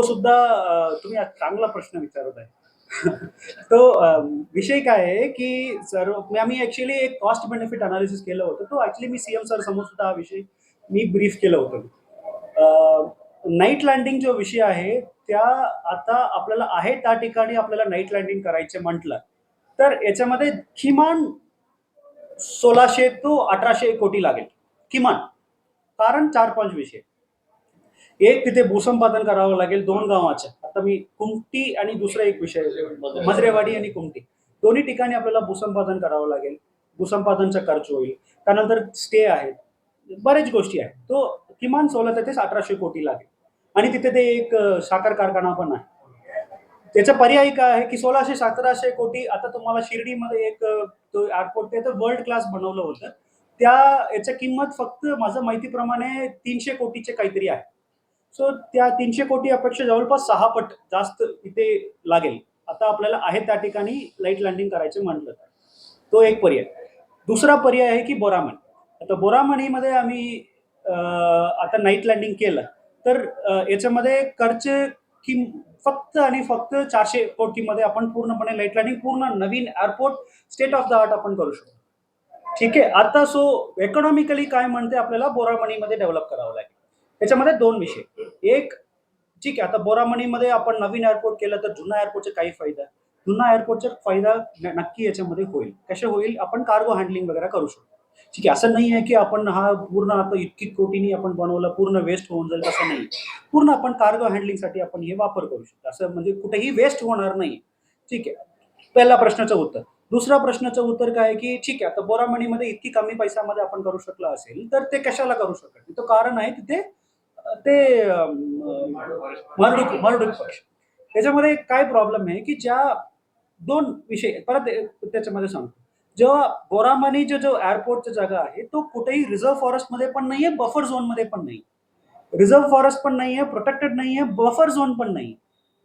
तो सुद्धा तुम्ही आज चांगला प्रश्न विचारत आहे. तो विषय काय आहे, की आम्ही ॲक्चुअली एक कॉस्ट बेनिफिट अनालिसिस केलं होतं. तो ॲक्चुअली मी सीएम सर समोर सुद्धा हा विषय मी ब्रीफ केलं होतं. नाईट लँडिंग जो विषय आहे, त्या आता आपल्याला आहे त्या ठिकाणी आपल्याला नाईट लँडिंग करायचं म्हटलं, तर याच्यामध्ये किमान 1600 to 1800 कोटी लागेल. किमान. कारण 4-5 विषय. एक तिथे भूसंपादन करावं लागेल 2 गावाच्या. आता मी कुमटी आणि दुसरा एक विषय मजरेवाडी आणि कुमटी. दोन्ही ठिकाणी आपल्याला भूसंपादन करावं लागेल. भूसंपादनचा खर्च होईल. त्यानंतर स्टे आहेत. बऱ्याच गोष्टी आहेत. तो किमान 1600 ते 1800 कोटी लागेल. आणि तिथे ते एक साखर कारखाना पण आहे. त्याचा पर्याय काय आहे, की 1600-1700 कोटी आता तुम्हाला शिर्डीमध्ये एक तो एअरपोर्ट ते तर वर्ल्ड क्लास बनवलं होतं. त्या याची किंमत फक्त माझ्या माहितीप्रमाणे 300 कोटीचे काहीतरी आहे. सो त्या 300 कोटी अपेक्षा जवळपास 6 पट जास्त इथे लागेल. आता आपल्याला आहे त्या ठिकाणी लाईट लँडिंग करायचं म्हटलं तर. तो एक पर्याय. दुसरा पर्याय आहे की बोरामणी. आता बोरामणीमध्ये आम्ही आता नाईट लँडिंग केलं तर याच्यामध्ये खर्च फक्त आणि फक्त 400 कोटीमध्ये आपण पूर्णपणे लाईट लँडिंग पूर्ण नवीन airport state of the art आपण करू शकतो. ठीक आहे. आता इकॉनॉमिकली काय म्हणते आपल्याला बोरामणीमध्ये डेव्हलप करावं लागेल. त्याच्यामध्ये 2 विषय. एक ठीक आहे, आता बोरामणीमध्ये आपण नवीन एअरपोर्ट केलं तर जुना एअरपोर्टचा काही फायदा. जुना एअरपोर्टचा फायदा नक्की याच्यामध्ये होईल. कसे होईल? आपण कार्गो हँडलिंग वगैरे करू शकतो. ठीक आहे, असं नाही आहे की आपण हा पूर्ण आता इतकी कोटींनी आपण बनवलं, पूर्ण वेस्ट होऊन जाईल असं नाही. पूर्ण आपण कार्गो हँडलिंगसाठी आपण हे वापर करू शकतो. असं म्हणजे कुठेही वेस्ट होणार नाही. ठीक आहे. पहिला प्रश्नाचं उत्तर. दुसरा प्रश्नाचं उत्तर काय आहे, की ठीक आहे, आता बोरामणीमध्ये इतकी कमी पैशामध्ये आपण करू शकलो असेल, तर ते कशाला करू शकत नाही? तो कारण आहे तिथे ते मरडूक पक्ष. त्याच्यामध्ये काय प्रॉब्लेम आहे, की ज्या 2 विषय परत त्याच्यामध्ये सांगतो. जेव्हा बोरामणी जो एअरपोर्टची जागा आहे, तो कुठेही रिझर्व्ह फॉरेस्टमध्ये पण नाहीये, बफर झोनमध्ये पण नाही. रिझर्व्ह फॉरेस्ट पण नाहीये, प्रोटेक्टेड नाहीये, बफर झोन पण नाही.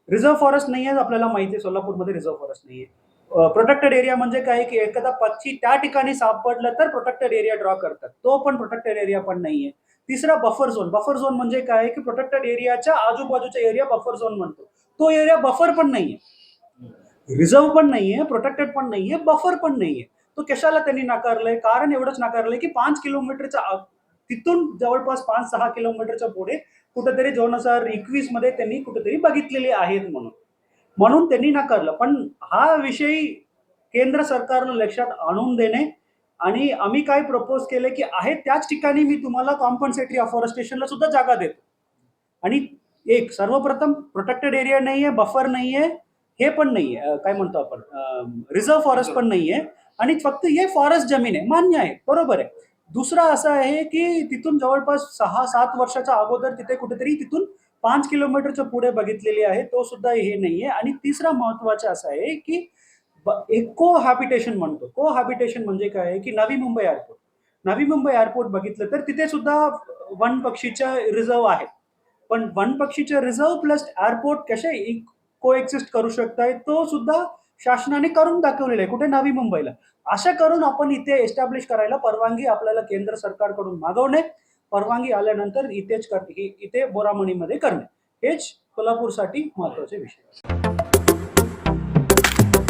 रिझर्व्ह फॉरेस्ट नाहीये, आपल्याला माहिती आहे सोलापूरमध्ये रिझर्व्ह फॉरेस्ट नाहीये. प्रोटेक्टेड एरिया म्हणजे काय, की एखादा पक्षी त्या ठिकाणी सापडलं तर प्रोटेक्टेड एरिया ड्रॉ करतात. तो पण प्रोटेक्टेड एरिया पण नाहीये. तिसरा बफर झोन. बफर झोन म्हणजे काय, की प्रोटेक्टेड एरियाच्या आजूबाजूचा एरिया बफर झोन म्हणतो. तो एरिया बफर पण नाहीये. रिझर्व्ह पण नाहीये, प्रोटेक्टेड पण नाहीये, बफर पण नाहीये. तो कशाला त्यांनी नाकारलंय? कारण एवढंच नाकारलंय, की 5 किलोमीटरच्या तिथून जवळपास 5-6 किलोमीटरच्या पुढे कुठेतरी 2021 मध्ये त्यांनी कुठेतरी बघितलेले आहेत म्हणून. म्हणून त्यांनी नाकारलं. पण हा विषय केंद्र सरकारनं लक्षात आणून देणे आणि आम्ही काय प्रपोज केले, की आहे त्याच ठिकाणी मी तुम्हाला कॉम्पन्सेटरी अफॉरेस्टेशनला सुद्धा जागा देतो. आणि एक सर्वप्रथम प्रोटेक्टेड एरिया नाहीये, बफर नाहीये, हे पण नाहीये, काय म्हणतो आपण रिझर्व्ह फॉरेस्ट पण नाहीये आणि फक्त हे फॉरेस्ट जमीन आहे. मान्य आहे, बरोबर आहे. दुसरा असा आहे, की तिथून जवळपास 6-7 वर्षाच्या अगोदर तिथे कुठेतरी तिथून 5 किलोमीटरच्या पुढे बघितलेली आहे. तो सुद्धा हे नाहीये आणि तिसरा महत्वाचा असा आहे, की एक कोहॅबिटेशन म्हणतो. कोहॅबिटेशन म्हणजे काय आहे, की नवी मुंबई एअरपोर्ट. नवी मुंबई एअरपोर्ट बघितलं तर तिथे सुद्धा वन पक्षीच्या रिझर्व्ह आहेत. पण वन पक्षीच्या रिझर्व्ह प्लस एअरपोर्ट कसे कोएक्झिस्ट करू शकतायत, तो सुद्धा शासनाने करून दाखवलेला आहे. कुठे? नवी मुंबईला. अशा करून आपण इथे एस्टॅब्लिश करायला परवानगी आपल्याला केंद्र सरकारकडून मागवणे. परवानगी आल्यानंतर इथे बोरामणीमध्ये करणे. हेच कोल्हापूरसाठी महत्वाचे विषय.